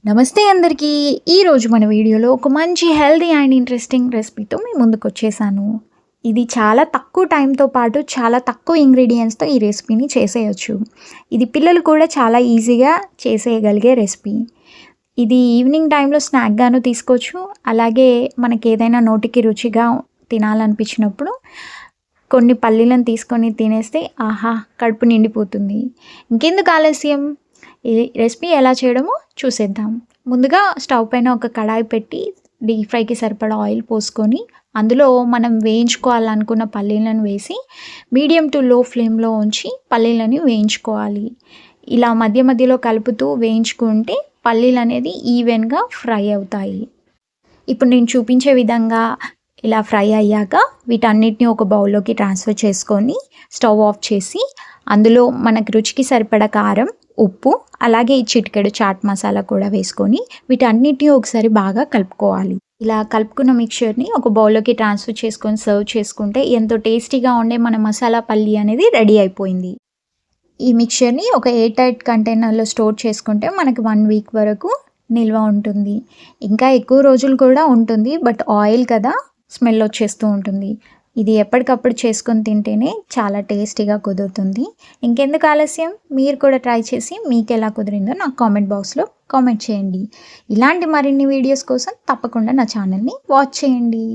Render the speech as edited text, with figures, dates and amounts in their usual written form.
నమస్తే అందరికీ. ఈరోజు మన వీడియోలో ఒక మంచి హెల్తీ అండ్ ఇంట్రెస్టింగ్ రెసిపీతో మీ ముందుకొచ్చేసాను. ఇది చాలా తక్కువ టైంతో పాటు చాలా తక్కువ ఇంగ్రీడియంట్స్‌తో ఈ రెసిపీని చేసేయొచ్చు. ఇది పిల్లలు కూడా చాలా ఈజీగా చేసేయగలిగే రెసిపీ. ఇది ఈవినింగ్ టైంలో స్నాక్‌గాను తీసుకోవచ్చు. అలాగే మనకేదైనా నోటికి రుచిగా తినాలనిపించినప్పుడు కొన్ని పల్లీలను తీసుకొని తినేస్తే ఆహా! కడుపు నిండిపోతుంది. ఇంకెందుకు ఆలస్యం, ఈ రెసిపీ ఎలా చేయడమో చూసేద్దాం. ముందుగా స్టవ్ పైన ఒక కడాయి పెట్టి డీప్ ఫ్రైకి సరిపడా ఆయిల్ పోసుకొని అందులో మనం వేయించుకోవాలనుకున్న పల్లీలను వేసి మీడియం టు లో ఫ్లేమ్లో ఉంచి పల్లీలని వేయించుకోవాలి. ఇలా మధ్య మధ్యలో కలుపుతూ వేయించుకుంటే పల్లీలు అనేది ఈవెన్గా ఫ్రై అవుతాయి. ఇప్పుడు నేను చూపించే విధంగా ఇలా ఫ్రై అయ్యాక వీటన్నిటిని ఒక బౌల్లోకి ట్రాన్స్ఫర్ చేసుకొని స్టవ్ ఆఫ్ చేసి అందులో మనకు రుచికి సరిపడా కారం, ఉప్పు, అలాగే చిటికెడు చాట్ మసాలా కూడా వేసుకొని వీటన్నిటిని ఒకసారి బాగా కలుపుకోవాలి. ఇలా కలుపుకున్న మిక్చర్ని ఒక బౌల్లోకి ట్రాన్స్ఫర్ చేసుకొని సర్వ్ చేసుకుంటే ఎంతో టేస్టీగా ఉండే మన మసాలా పల్లీ అనేది రెడీ అయిపోయింది. ఈ మిక్చర్ని ఒక ఎయిర్ టైట్ కంటైనర్లో స్టోర్ చేసుకుంటే మనకి 1 వీక్ వరకు నిల్వ ఉంటుంది. ఇంకా ఎక్కువ రోజులు కూడా ఉంటుంది. బట్ ఆయిల్ కదా, స్మెల్ వచ్చేస్తూ ఉంటుంది. ఇది ఎప్పటికప్పుడు చేసుకొని తింటేనే చాలా టేస్టీగా కుదురుతుంది. ఇంకెందుకు ఆలస్యం, మీరు కూడా ట్రై చేసి మీకు ఎలా కుదిరిందో నాకు కామెంట్ బాక్స్లో కామెంట్ చేయండి. ఇలాంటి మరిన్ని వీడియోస్ కోసం తప్పకుండా నా ఛానల్ని వాచ్ చేయండి.